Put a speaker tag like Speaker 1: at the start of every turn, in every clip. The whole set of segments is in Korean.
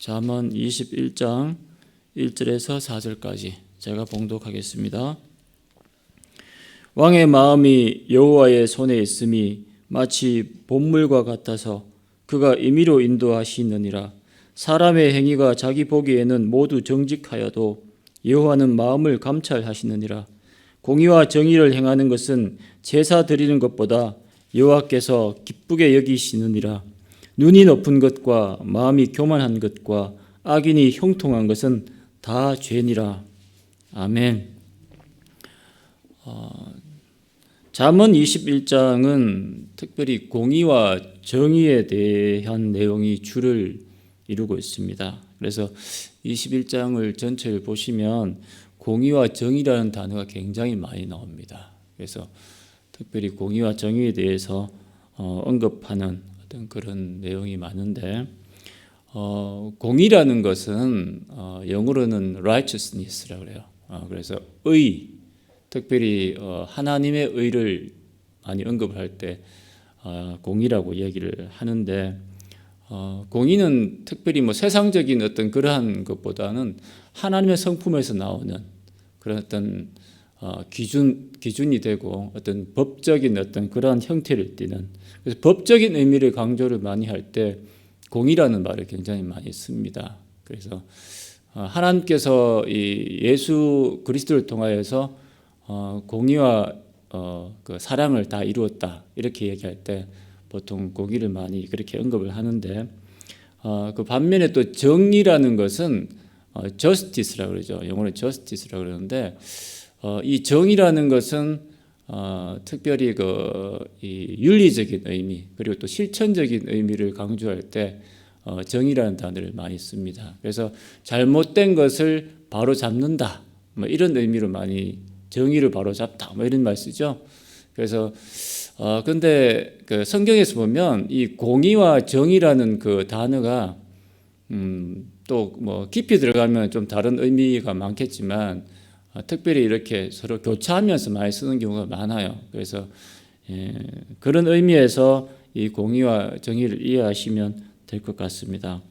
Speaker 1: 잠언 21장 1절에서 4절까지 제가 봉독하겠습니다. 왕의 마음이 여호와의 손에 있음이 마치 봇물과 같아서 그가 임의로 인도하시느니라. 사람의 행위가 자기 보기에는 모두 정직하여도 여호와는 마음을 감찰하시느니라. 공의와 정의를 행하는 것은 제사 드리는 것보다 여호와께서 기쁘게 여기시느니라. 눈이 높은 것과 마음이 교만한 것과 악인이 형통한 것은 다 죄니라. 아멘. 잠언 21장은 특별히 공의와 정의에 대한 내용이 주를 이루고 있습니다. 그래서 21장을 전체를 보시면 공의와 정의라는 단어가 굉장히 많이 나옵니다. 그래서 특별히 공의와 정의에 대해서 언급하는 어떤 그런 내용이 많은데, 공의라는 것은 영어로는 righteousness라고 그래요. 그래서 의, 특별히 하나님의 의를 많이 언급을 할 때 공의라고 얘기를 하는데, 공의는 특별히 뭐 세상적인 어떤 그러한 것보다는 하나님의 성품에서 나오는 그런 어떤 기준이 되고 어떤 법적인 어떤 그러한 형태를 띠는, 그래서 법적인 의미를 강조를 많이 할 때 공의라는 말을 굉장히 많이 씁니다. 그래서 하나님께서 이 예수 그리스도를 통하여서 공의와 그 사랑을 다 이루었다 이렇게 얘기할 때 보통 공의를 많이 그렇게 언급을 하는데, 그 반면에 또 정의라는 것은 justice라고 그러죠. 영어로 justice라고 그러는데, 이 정의라는 것은 특별히 이 윤리적인 의미 그리고 또 실천적인 의미를 강조할 때 정의라는 단어를 많이 씁니다. 그래서 잘못된 것을 바로 잡는다, 뭐 이런 의미로 많이 정의를 바로 잡다, 뭐 이런 말 쓰죠. 그래서 근데 그 성경에서 보면 이 공의와 정의라는 그 단어가 또 뭐 깊이 들어가면 좀 다른 의미가 많겠지만 특별히 이렇게 서로 교차하면서 많이 쓰는 경우가 많아요. 그래서 그런 의미에서 이 공의와 정의를 이해하시면 될 것 같습니다.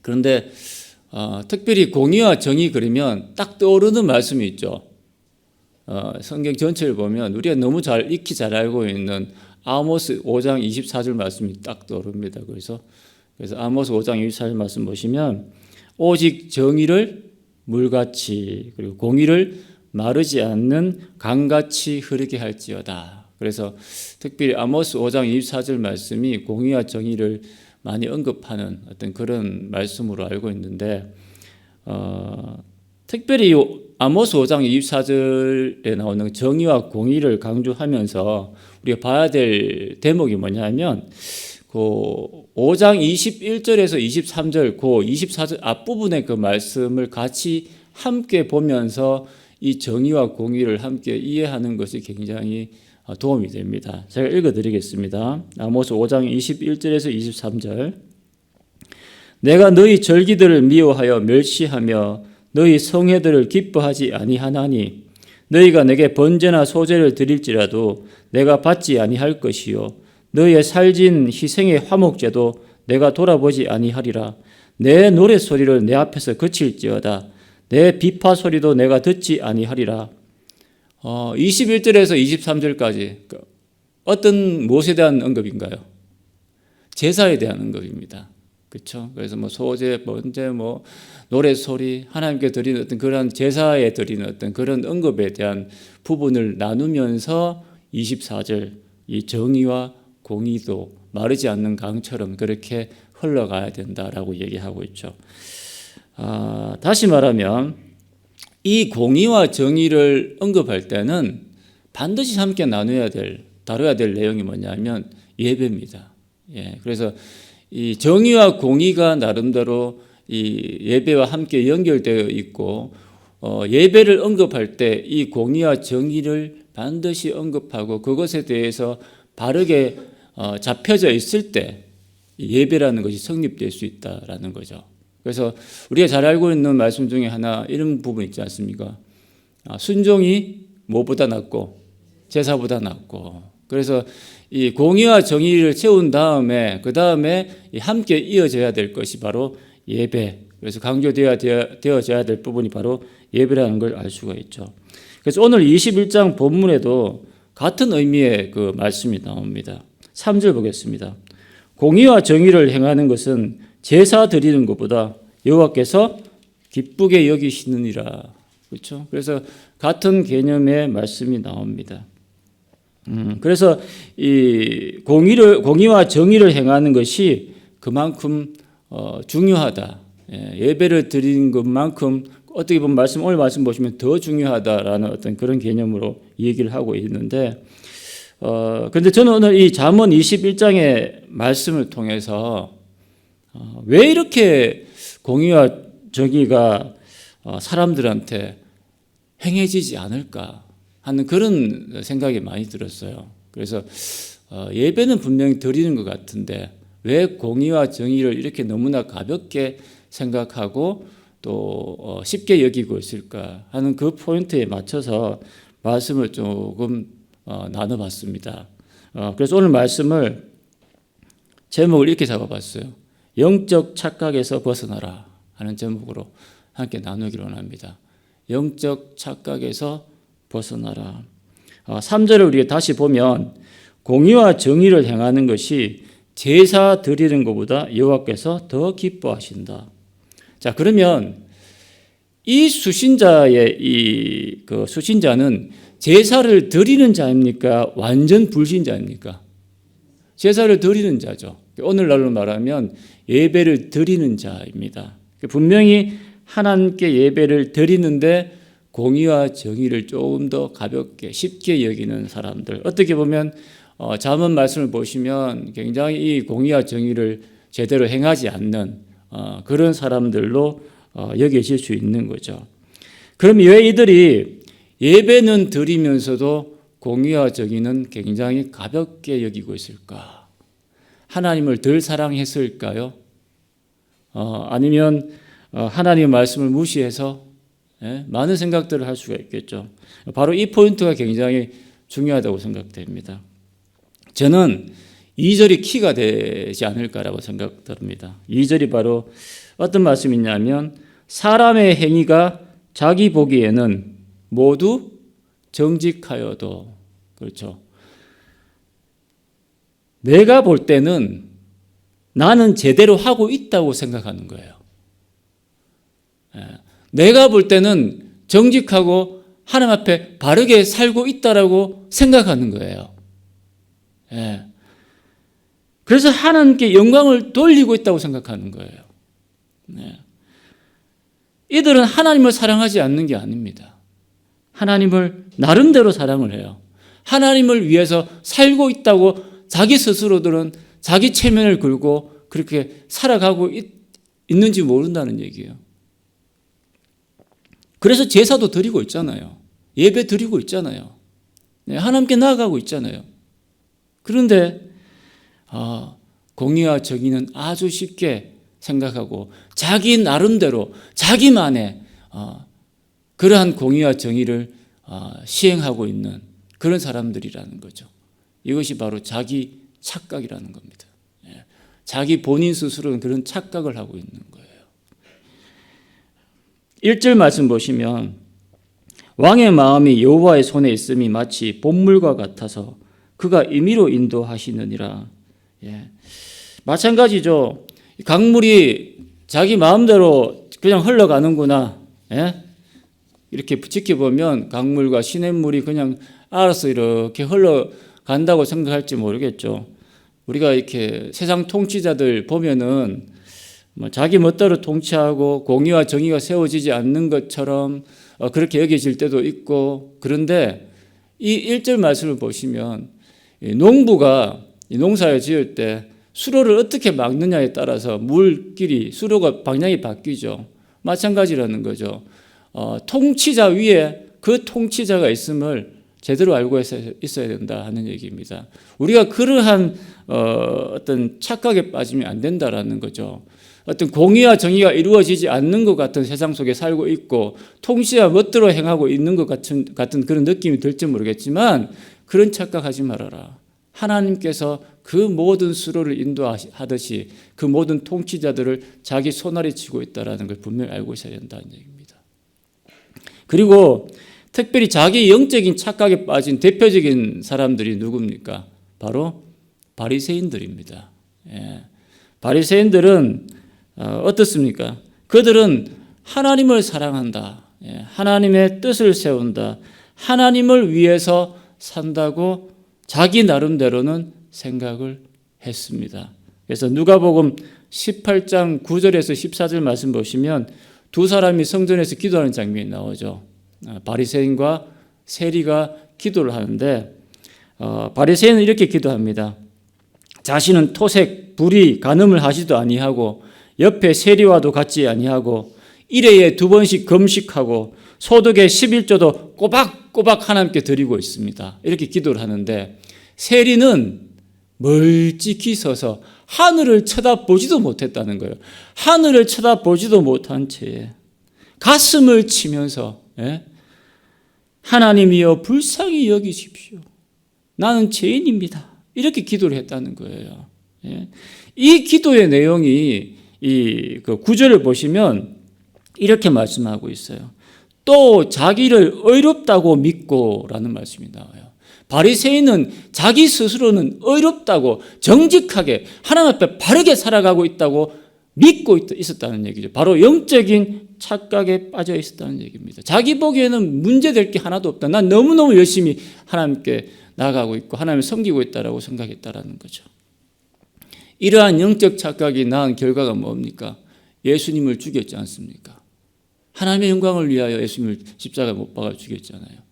Speaker 1: 그런데 특별히 공의와 정의 그러면 딱 떠오르는 말씀이 있죠. 성경 전체를 보면 우리가 너무 잘 익히 잘 알고 있는 아모스 5장 24절 말씀이 딱 떠오릅니다. 그래서 아모스 5장 24절 말씀 보시면 오직 정의를 물같이 그리고 공의를 마르지 않는 강같이 흐르게 할지어다. 그래서 특별히 아모스 5장 24절 말씀이 공의와 정의를 많이 언급하는 어떤 그런 말씀으로 알고 있는데, 특별히 아모스 5장 24절에 나오는 정의와 공의를 강조하면서 우리가 봐야 될 대목이 뭐냐면, 그 5장 21절에서 23절, 그 24절 앞부분의 그 말씀을 같이 함께 보면서 이 정의와 공의를 함께 이해하는 것이 굉장히 도움이 됩니다. 제가 읽어드리겠습니다. 아모스 5장 21절에서 23절. 내가 너희 절기들을 미워하여 멸시하며 너희 성회들을 기뻐하지 아니하나니 너희가 내게 번제나 소제를 드릴지라도 내가 받지 아니할 것이요 너희의 살진 희생의 화목제도 내가 돌아보지 아니하리라. 내 노랫소리를 내 앞에서 그칠지어다. 내 비파 소리도 내가 듣지 아니하리라. 21절에서 23절까지 어떤 무엇에 대한 언급인가요? 제사에 대한 언급입니다. 그렇죠? 그래서 뭐 소제, 번제, 뭐 노랫소리, 하나님께 드리는 어떤 그런 제사에 드리는 어떤 그런 언급에 대한 부분을 나누면서 24절 이 정의와 공의도 마르지 않는 강처럼 그렇게 흘러가야 된다라고 얘기하고 있죠. 다시 말하면 이 공의와 정의를 언급할 때는 반드시 함께 다뤄야 될 내용이 뭐냐면 예배입니다. 그래서 이 정의와 공의가 나름대로 이 예배와 함께 연결되어 있고, 예배를 언급할 때 이 공의와 정의를 반드시 언급하고 그것에 대해서 바르게 잡혀져 있을 때 예배라는 것이 성립될 수 있다라는 거죠. 그래서 우리가 잘 알고 있는 말씀 중에 하나 이런 부분 있지 않습니까? 순종이 뭐보다 낫고 제사보다 낫고. 그래서 이 공의와 정의를 채운 다음에 그 다음에 함께 이어져야 될 것이 바로 예배. 그래서 강조되어져야 될 부분이 바로 예배라는 걸 알 수가 있죠. 그래서 오늘 21장 본문에도 같은 의미의 그 말씀이 나옵니다. 3절 보겠습니다. 공의와 정의를 행하는 것은 제사 드리는 것보다 여호와께서 기쁘게 여기시느니라. 그렇죠? 그래서 같은 개념의 말씀이 나옵니다. 그래서 이 공의와 정의를 행하는 것이 그만큼 중요하다. 예배를 드리는 것만큼 어떻게 보면 오늘 말씀 보시면 더 중요하다라는 어떤 그런 개념으로 얘기를 하고 있는데, 그런데 저는 오늘 이 잠언 21장의 말씀을 통해서 왜 이렇게 공의와 정의가 사람들한테 행해지지 않을까 하는 그런 생각이 많이 들었어요. 그래서 예배는 분명히 드리는 것 같은데 왜 공의와 정의를 이렇게 너무나 가볍게 생각하고 또 쉽게 여기고 있을까 하는 그 포인트에 맞춰서 말씀을 조금 나눠봤습니다. 그래서 오늘 말씀을 제목을 이렇게 잡아봤어요. 영적 착각에서 벗어나라 하는 제목으로 함께 나누기를 원합니다. 영적 착각에서 벗어나라. 3절을 우리가 다시 보면 공의와 정의를 행하는 것이 제사 드리는 것보다 여호와께서 더 기뻐하신다. 자, 그러면 이 수신자의 그 수신자는 제사를 드리는 자입니까? 완전 불신자입니까? 제사를 드리는 자죠. 오늘날로 말하면 예배를 드리는 자입니다. 분명히 하나님께 예배를 드리는데 공의와 정의를 조금 더 가볍게 쉽게 여기는 사람들. 어떻게 보면 잠언 말씀을 보시면 굉장히 이 공의와 정의를 제대로 행하지 않는 그런 사람들로 여겨질 수 있는 거죠. 그럼 왜 이들이 예배는 드리면서도 공의와 정의는 굉장히 가볍게 여기고 있을까? 하나님을 덜 사랑했을까요? 아니면 하나님의 말씀을 무시해서 많은 생각들을 할 수가 있겠죠. 바로 이 포인트가 굉장히 중요하다고 생각됩니다. 저는 2절이 키가 되지 않을까라고 생각됩니다. 2절이 바로 어떤 말씀이냐면 사람의 행위가 자기 보기에는 모두 정직하여도, 그렇죠. 내가 볼 때는 나는 제대로 하고 있다고 생각하는 거예요. 내가 볼 때는 정직하고 하나님 앞에 바르게 살고 있다라고 생각하는 거예요. 그래서 하나님께 영광을 돌리고 있다고 생각하는 거예요. 이들은 하나님을 사랑하지 않는 게 아닙니다. 하나님을 나름대로 사랑을 해요. 하나님을 위해서 살고 있다고 자기 스스로들은 자기 체면을 걸고 그렇게 살아가고 있는지 모른다는 얘기예요. 그래서 제사도 드리고 있잖아요. 예배 드리고 있잖아요. 하나님께 나아가고 있잖아요. 그런데 공의와 정의는 아주 쉽게 생각하고 자기 나름대로 자기만의 그러한 공의와 정의를 시행하고 있는 그런 사람들이라는 거죠. 이것이 바로 자기 착각이라는 겁니다. 자기 본인 스스로는 그런 착각을 하고 있는 거예요. 1절 말씀 보시면 왕의 마음이 여호와의 손에 있음이 마치 봇물과 같아서 그가 임의로 인도하시느니라. 마찬가지죠. 강물이 자기 마음대로 그냥 흘러가는구나. 이렇게 지켜보면 강물과 시냇물이 그냥 알아서 이렇게 흘러간다고 생각할지 모르겠죠. 우리가 이렇게 세상 통치자들 보면은 자기 멋대로 통치하고 공의와 정의가 세워지지 않는 것처럼 그렇게 여겨질 때도 있고, 그런데 이 1절 말씀을 보시면 농부가 농사를 지을 때 수로를 어떻게 막느냐에 따라서 물길이 수로가 방향이 바뀌죠. 마찬가지라는 거죠. 통치자 위에 그 통치자가 있음을 제대로 알고 있어야 된다 하는 얘기입니다. 우리가 그러한 어떤 착각에 빠지면 안 된다라는 거죠. 어떤 공의와 정의가 이루어지지 않는 것 같은 세상 속에 살고 있고 통치와 멋대로 행하고 있는 것 같은 그런 느낌이 들지 모르겠지만 그런 착각하지 말아라. 하나님께서 그 모든 수로를 인도하듯이 그 모든 통치자들을 자기 손아래 쥐고 있다는 걸 분명히 알고 있어야 된다는 얘기입니다. 그리고 특별히 자기 영적인 착각에 빠진 대표적인 사람들이 누굽니까? 바로 바리새인들입니다. 바리새인들은 어떻습니까? 그들은 하나님을 사랑한다. 하나님의 뜻을 세운다. 하나님을 위해서 산다고 자기 나름대로는 생각을 했습니다. 그래서 누가복음 18장 9절에서 14절 말씀 보시면 두 사람이 성전에서 기도하는 장면이 나오죠. 바리새인과 세리가 기도를 하는데 바리새인은 이렇게 기도합니다. 자신은 토색, 불의, 간음을 하지도 아니하고 옆에 세리와도 같지 아니하고 일회에 2번씩 금식하고 소득의 11조도 꼬박꼬박 하나님께 드리고 있습니다. 이렇게 기도를 하는데 세리는 멀찍이 서서 하늘을 쳐다보지도 못했다는 거예요. 하늘을 쳐다보지도 못한 채 가슴을 치면서 하나님이여 불쌍히 여기십시오. 나는 죄인입니다. 이렇게 기도를 했다는 거예요. 이 기도의 내용이 이 그 구절을 보시면 이렇게 말씀하고 있어요. 또 자기를 의롭다고 믿고라는 말씀이 나와요. 바리새인은 자기 스스로는 의롭다고 정직하게 하나님 앞에 바르게 살아가고 있다고 믿고 있었다는 얘기죠. 바로 영적인 착각에 빠져 있었다는 얘기입니다. 자기 보기에는 문제될 게 하나도 없다. 난 너무너무 열심히 하나님께 나아가고 있고 하나님을 섬기고 있다라고 생각했다라는 거죠. 이러한 영적 착각이 낳은 결과가 뭡니까? 예수님을 죽였지 않습니까? 하나님의 영광을 위하여 예수님을 십자가에 못 박아 죽였잖아요.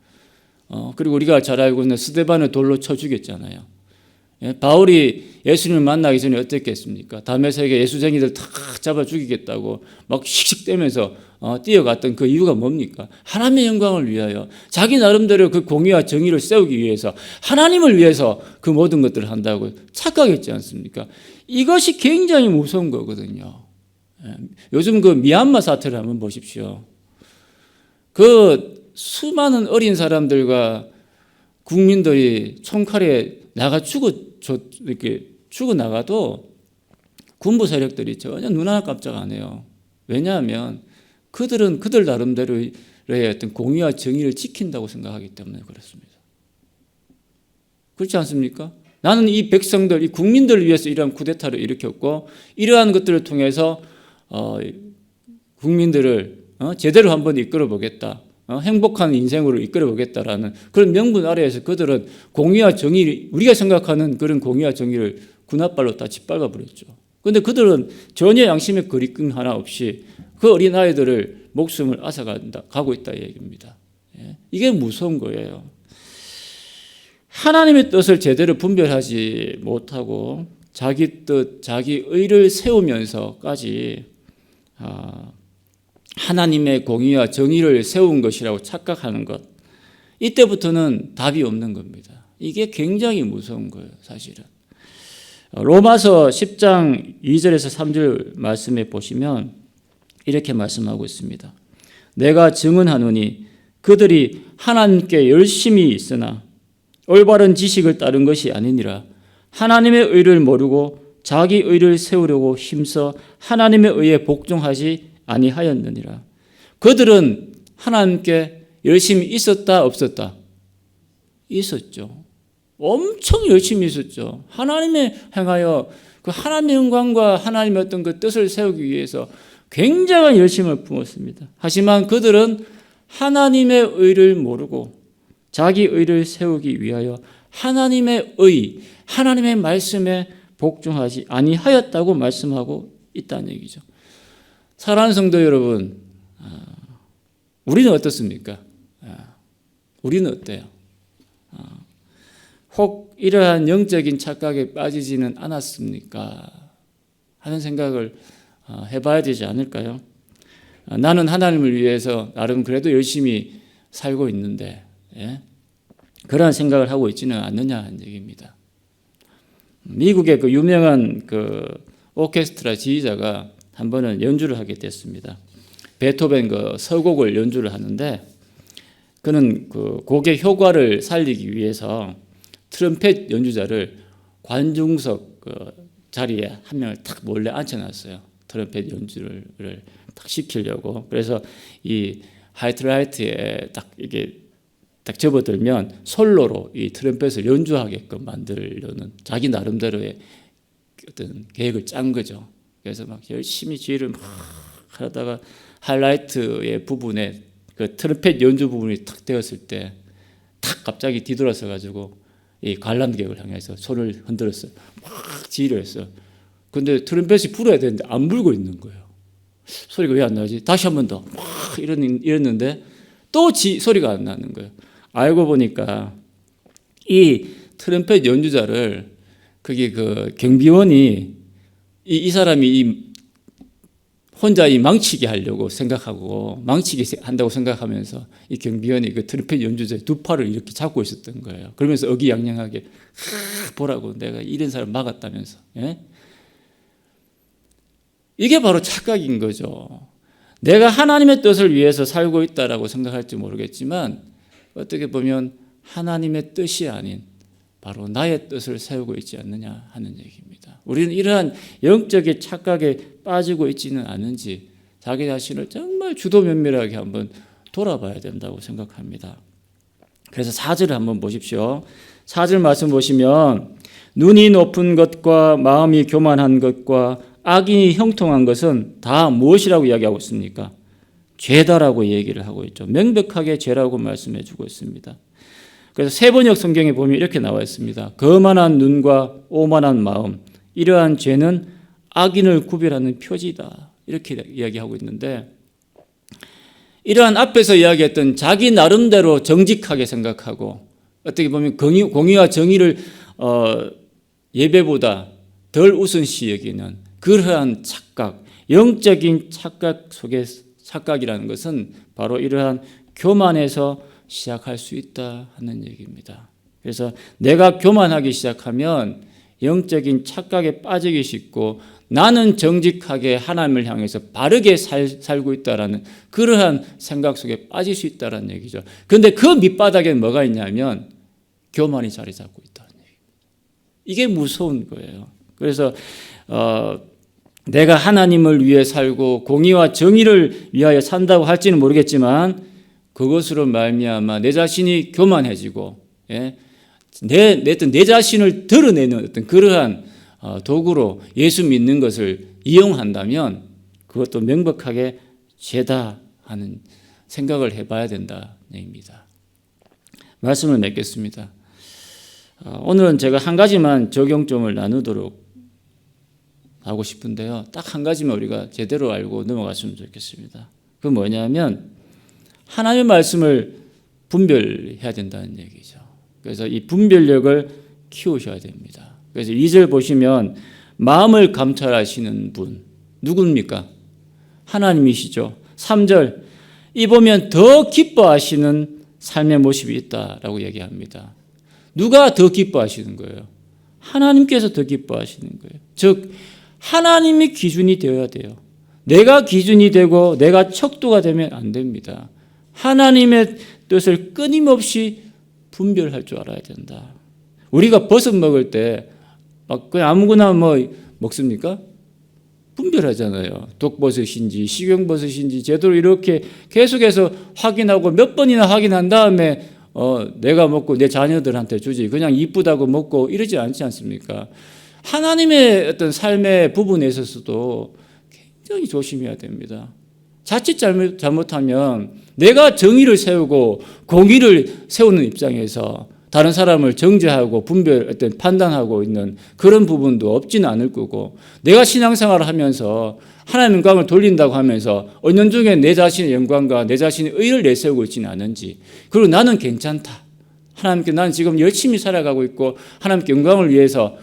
Speaker 1: 그리고 우리가 잘 알고 있는 스데반을 돌로 쳐 죽였잖아요. 바울이 예수님을 만나기 전에 어땠겠습니까? 다메섹에 예수쟁이들 다 잡아 죽이겠다고 막 씩씩대면서 뛰어갔던 그 이유가 뭡니까? 하나님의 영광을 위하여 자기 나름대로 그 공의와 정의를 세우기 위해서 하나님을 위해서 그 모든 것들을 한다고 착각했지 않습니까? 이것이 굉장히 무서운 거거든요. 요즘 그 미얀마 사태를 한번 보십시오. 그 수많은 어린 사람들과 국민들이 총칼에 이렇게 죽어나가도 군부 세력들이 전혀 눈 하나 깜짝 안 해요. 왜냐하면 그들은 그들 나름대로의 어떤 공의와 정의를 지킨다고 생각하기 때문에 그렇습니다. 그렇지 않습니까? 나는 이 백성들, 이 국민들을 위해서 이러한 쿠데타를 일으켰고 이러한 것들을 통해서 국민들을 제대로 한번 이끌어 보겠다. 행복한 인생으로 이끌어 보겠다라는 그런 명분 아래에서 그들은 공의와 정의, 우리가 생각하는 그런 공의와 정의를 군홧발로 다 짓밟아 버렸죠. 그런데 그들은 전혀 양심의 거리낌 하나 없이 그 어린아이들을 목숨을 앗아가고 있다 이 얘기입니다. 이게 무서운 거예요. 하나님의 뜻을 제대로 분별하지 못하고 자기 뜻, 자기 의를 세우면서까지 하나님의 공의와 정의를 세운 것이라고 착각하는 것, 이때부터는 답이 없는 겁니다. 이게 굉장히 무서운 거예요, 사실은. 로마서 10장 2절에서 3절 말씀에 보시면 이렇게 말씀하고 있습니다. 내가 증언하노니 그들이 하나님께 열심히 있으나 올바른 지식을 따른 것이 아니니라. 하나님의 의를 모르고 자기 의를 세우려고 힘써 하나님의 의에 복종하지 아니하였느니라. 그들은 하나님께 열심히 있었다 없었다? 있었죠. 엄청 열심히 있었죠. 하나님의 행하여 그 하나님의 영광과 하나님의 어떤 그 뜻을 세우기 위해서 굉장한 열심을 품었습니다. 하지만 그들은 하나님의 의를 모르고 자기 의를 세우기 위하여 하나님의 의, 하나님의 말씀에 복종하지 아니하였다고 말씀하고 있다는 얘기죠. 사랑하는 성도 여러분, 우리는 어떻습니까? 우리는 어때요? 혹 이러한 영적인 착각에 빠지지는 않았습니까? 하는 생각을 해봐야 되지 않을까요? 나는 하나님을 위해서 나름 그래도 열심히 살고 있는데 그러한 생각을 하고 있지는 않느냐 하는 얘기입니다. 미국의 그 유명한 그 오케스트라 지휘자가 한 번은 연주를 하게 됐습니다. 베토벤 그 서곡을 연주를 하는데 그는 그 곡의 효과를 살리기 위해서 트럼펫 연주자를 관중석 자리에 한 명을 탁 몰래 앉혀놨어요. 트럼펫 연주를 딱 시키려고. 그래서 이 하이트라이트에 딱 이게 딱 접어들면 솔로로 이 트럼펫을 연주하게끔 만들려는 자기 나름대로의 어떤 계획을 짠 거죠. 그래서 막 열심히 지휘를 막 하다가 하이라이트의 부분에 그 트럼펫 연주 부분이 탁 되었을 때 탁 갑자기 뒤돌아서 가지고 이 관람객을 향해서 손을 흔들었어요. 막 지휘를 했어요. 근데 트럼펫이 불어야 되는데 안 불고 있는 거예요. 소리가 왜 안 나지? 다시 한 번 더 막 이랬는데 또 소리가 안 나는 거예요. 알고 보니까 이 트럼펫 연주자를 그게 그 경비원이 이 사람이 혼자 망치게 하려고 생각하고 망치게 한다고 생각하면서 이 경비원이 그 트럼펫 연주자의 두 팔을 이렇게 잡고 있었던 거예요. 그러면서 어기양양하게 보라고 내가 이런 사람 막았다면서. 예? 이게 바로 착각인 거죠. 내가 하나님의 뜻을 위해서 살고 있다라고 생각할지 모르겠지만 어떻게 보면 하나님의 뜻이 아닌 바로 나의 뜻을 세우고 있지 않느냐 하는 얘기입니다. 우리는 이러한 영적인 착각에 빠지고 있지는 않은지 자기 자신을 정말 주도 면밀하게 한번 돌아봐야 된다고 생각합니다. 그래서 4절을 한번 보십시오. 4절 말씀 보시면 눈이 높은 것과 마음이 교만한 것과 악인이 형통한 것은 다 무엇이라고 이야기하고 있습니까? 죄다라고 얘기를 하고 있죠. 명백하게 죄라고 말씀해 주고 있습니다. 그래서 세번역 성경에 보면 이렇게 나와 있습니다. 거만한 눈과 오만한 마음, 이러한 죄는 악인을 구별하는 표지다. 이렇게 이야기하고 있는데 이러한 앞에서 이야기했던 자기 나름대로 정직하게 생각하고 어떻게 보면 공의와 정의를 예배보다 덜 우선시 여기는 그러한 착각, 영적인 착각 속에 착각이라는 것은 바로 이러한 교만에서 시작할 수 있다 하는 얘기입니다. 그래서 내가 교만하기 시작하면 영적인 착각에 빠지기 쉽고 나는 정직하게 하나님을 향해서 바르게 살고 있다라는 그러한 생각 속에 빠질 수 있다는 얘기죠. 그런데 그 밑바닥에 뭐가 있냐면 교만이 자리 잡고 있다는 얘기입니다. 이게 무서운 거예요. 그래서 내가 하나님을 위해 살고 공의와 정의를 위하여 산다고 할지는 모르겠지만 그것으로 말미암아 내 자신이 교만해지고 내 자신을 드러내는 어떤 그러한 도구로 예수 믿는 것을 이용한다면 그것도 명백하게 죄다 하는 생각을 해봐야 된다는 얘기입니다. 말씀을 맺겠습니다. 오늘은 제가 한 가지만 적용점을 나누도록 하고 싶은데요. 딱 한 가지만 우리가 제대로 알고 넘어갔으면 좋겠습니다. 그 뭐냐면 하나님의 말씀을 분별해야 된다는 얘기죠. 그래서 이 분별력을 키우셔야 됩니다. 그래서 2절 보시면 마음을 감찰하시는 분 누굽니까? 하나님이시죠. 3절 이 보면 더 기뻐하시는 삶의 모습이 있다라고 얘기합니다. 누가 더 기뻐하시는 거예요? 하나님께서 더 기뻐하시는 거예요. 즉 하나님이 기준이 되어야 돼요. 내가 기준이 되고 내가 척도가 되면 안 됩니다. 하나님의 뜻을 끊임없이 분별할 줄 알아야 된다. 우리가 버섯 먹을 때 막 그냥 아무거나 먹습니까? 분별하잖아요. 독버섯인지 식용버섯인지 제대로 이렇게 계속해서 확인하고 몇 번이나 확인한 다음에 내가 먹고 내 자녀들한테 주지 그냥 이쁘다고 먹고 이러지 않지 않습니까? 하나님의 어떤 삶의 부분에 있어서도 굉장히 조심해야 됩니다. 자칫 잘못하면 내가 정의를 세우고 공의를 세우는 입장에서 다른 사람을 정죄하고 어떤 판단하고 있는 그런 부분도 없지는 않을 거고 내가 신앙생활을 하면서 하나님의 영광을 돌린다고 하면서 은연중에 내 자신의 영광과 내 자신의 의를 내세우고 있지는 않은지 그리고 나는 괜찮다. 하나님께 나는 지금 열심히 살아가고 있고 하나님께 영광을 위해서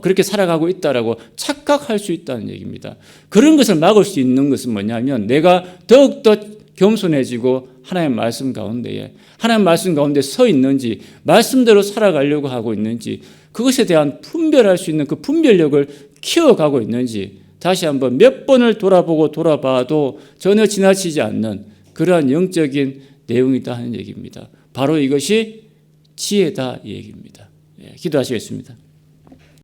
Speaker 1: 그렇게 살아가고 있다라고 착각할 수 있다는 얘기입니다. 그런 것을 막을 수 있는 것은 뭐냐면 내가 더욱더 겸손해지고 하나님의 말씀 가운데에 하나님의 말씀 가운데 서 있는지 말씀대로 살아가려고 하고 있는지 그것에 대한 분별할 수 있는 그 분별력을 키워가고 있는지 다시 한번 몇 번을 돌아봐도 전혀 지나치지 않는 그러한 영적인 내용이다 하는 얘기입니다. 바로 이것이 지혜다 이 얘기입니다. 기도하시겠습니다.